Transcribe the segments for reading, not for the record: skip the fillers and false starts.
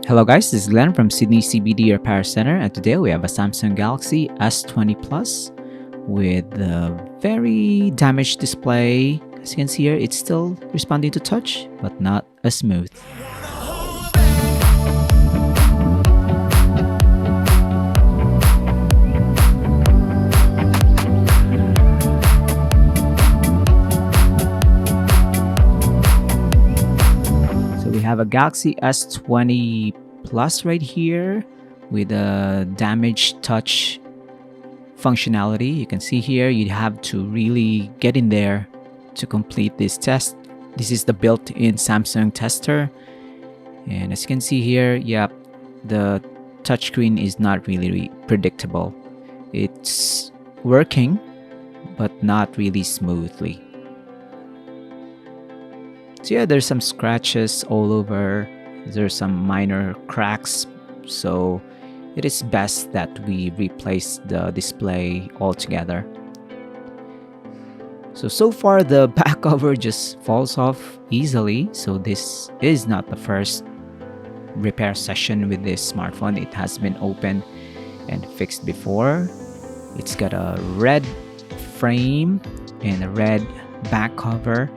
Hello guys, this is Glenn from Sydney CBD Repair Centre, and today we have a Samsung Galaxy S20 Plus with a very damaged display. As you can see here, it's still responding to touch, but not as smooth. So we have a Galaxy S20 Plus right here with a damaged touch functionality. You can see here you have to really get in there to complete this test. This is the built-in Samsung tester, and as you can see here, yep, the touchscreen is not really predictable. It's working but not really smoothly. So yeah, there's some scratches all over. There's some minor cracks, so it is best that we replace the display altogether. So far the back cover just falls off easily, so this is not the first repair session with this smartphone. It has been opened and fixed before. It's got a red frame and a red back cover.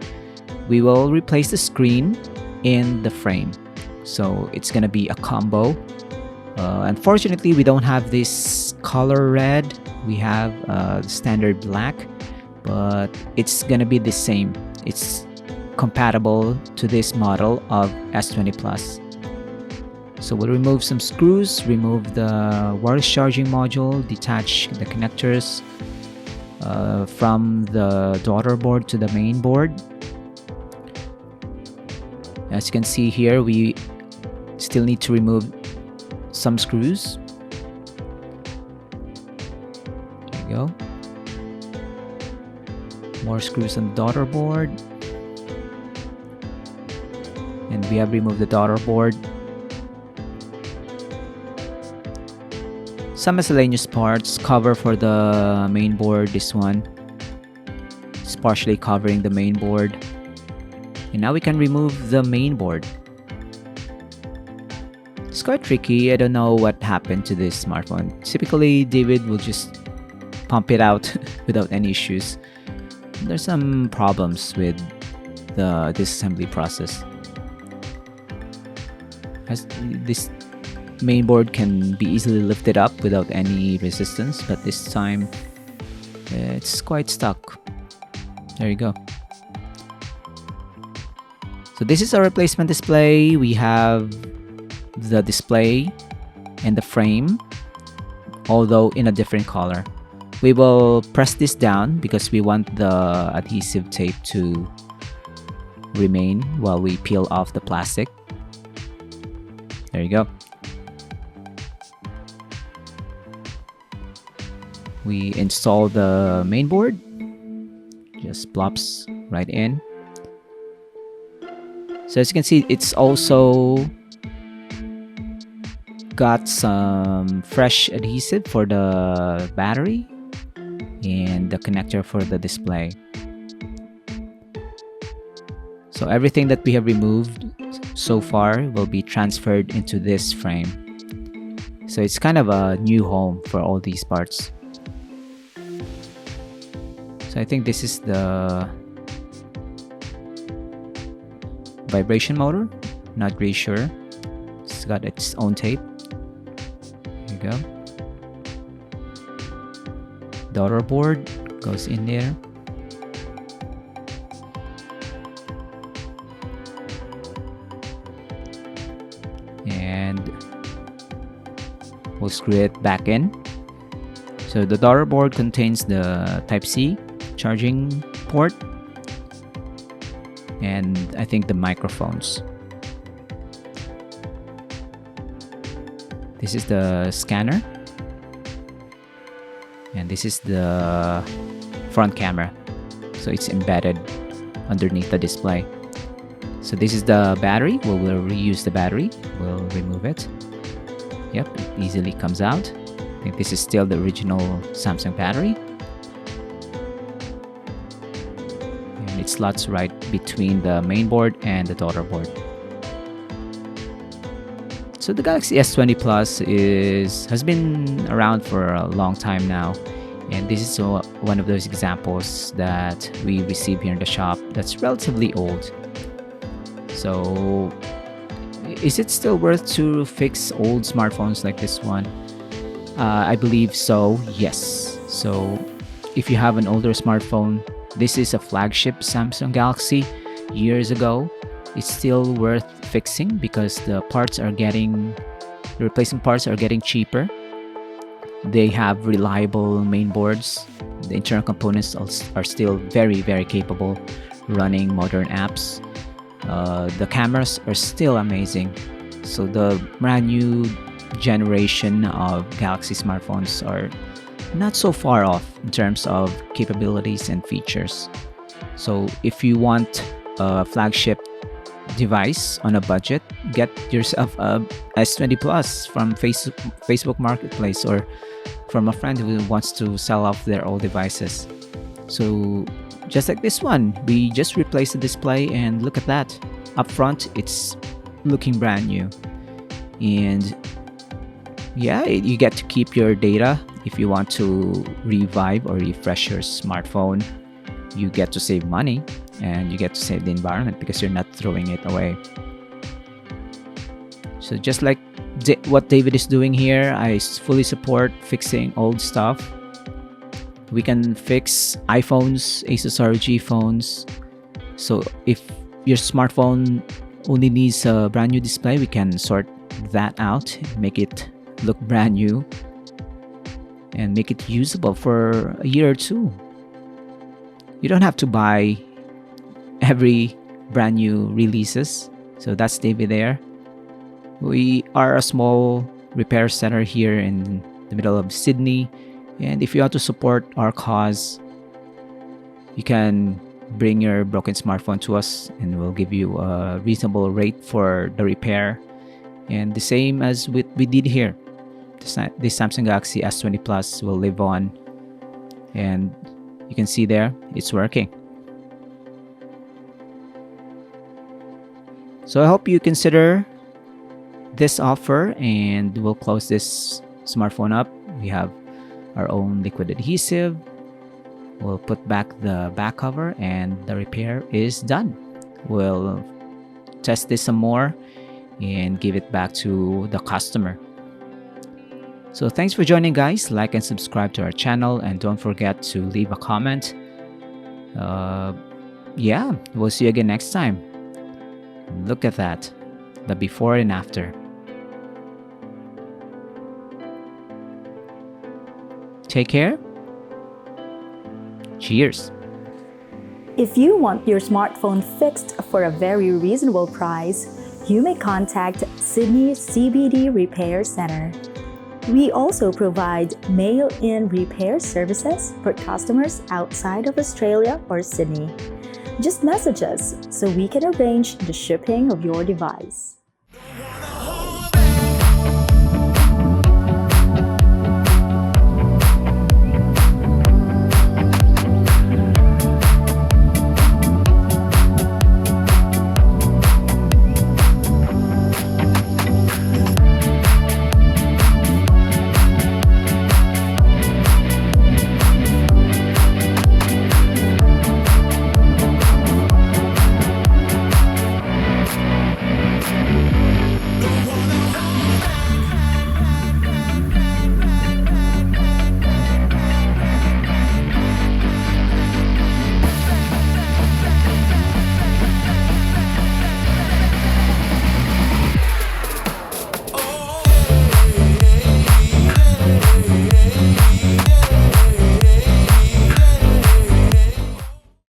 We will replace the screen in the frame, so it's gonna be a combo. Unfortunately, we don't have this color red. We have standard black, but it's gonna be the same. It's compatible to this model of S20 Plus. So we'll remove some screws, remove the wireless charging module, detach the connectors from the daughter board to the main board. As you can see here, we still need to remove some screws. There you go. More screws on the daughter board. And we have removed the daughter board. Some miscellaneous parts, cover for the main board. This one is partially covering the main board. And now we can remove the main board. It's quite tricky. I don't know what happened to this smartphone. Typically, David will just pump it out without any issues. There's some problems with the disassembly process. As this main board can be easily lifted up without any resistance, but this time it's quite stuck. There you go. So this is our replacement display. We have the display and the frame, although in a different color. We will press this down because we want the adhesive tape to remain while we peel off the plastic. There you go. We install the main board. Just plops right in. So as you can see, it's also got some fresh adhesive for the battery and the connector for the display. So everything that we have removed so far will be transferred into this frame. So it's kind of a new home for all these parts. So I think this is the vibration motor. Not really sure. It's got its own tape. There you go. Daughter board goes in there. And we'll screw it back in. So the daughter board contains the Type-C charging port and I think the microphones. This is the scanner, and this is the front camera, so it's embedded underneath the display. So this is the battery. We'll reuse the battery. We'll remove it. Yep, it easily comes out. I think this is still the original Samsung battery, and it slots right between the main board and the daughter board. So the Galaxy S20 Plus has been around for a long time now, and this is one of those examples that we receive here in the shop that's relatively old. So is it still worth to fix old smartphones like this one? I believe so, yes. So if you have an older smartphone, this is a flagship Samsung Galaxy years ago. It's still worth fixing because the replacement parts are getting cheaper. They have reliable main boards. The internal components are still very, very capable running modern apps. The cameras are still amazing. So the brand new generation of Galaxy smartphones are not so far off in terms of capabilities and features. So if you want a flagship device on a budget, get yourself a S20 Plus from Facebook Marketplace or from a friend who wants to sell off their old devices. So just like this one, we just replaced the display, and look at that. Up front, it's looking brand new. And yeah, you get to keep your data. If you want to revive or refresh your smartphone, you get to save money and you get to save the environment because you're not throwing it away. So just like what David is doing here, I fully support fixing old stuff. We can fix iPhones, Asus ROG phones. So if your smartphone only needs a brand new display, we can sort that out, make it look brand new, and make it usable for a year or two. You don't have to buy every brand new releases. So that's David there. We are a small repair center here in the middle of Sydney, and if you want to support our cause, you can bring your broken smartphone to us and we'll give you a reasonable rate for the repair. And the same as we did here, the Samsung Galaxy S20 Plus will live on, and you can see there it's working. So I hope you consider this offer, and we'll close this smartphone up. We have our own liquid adhesive. We'll put back the back cover and the repair is done. We'll test this some more and give it back to the customer. So thanks for joining, guys. Like and subscribe to our channel, and don't forget to leave a comment. Yeah, we'll see you again next time. Look at that, the before and after. Take care. Cheers. If you want your smartphone fixed for a very reasonable price, you may contact Sydney CBD Repair Centre. We also provide mail-in repair services for customers outside of Australia or Sydney. Just message us so we can arrange the shipping of your device.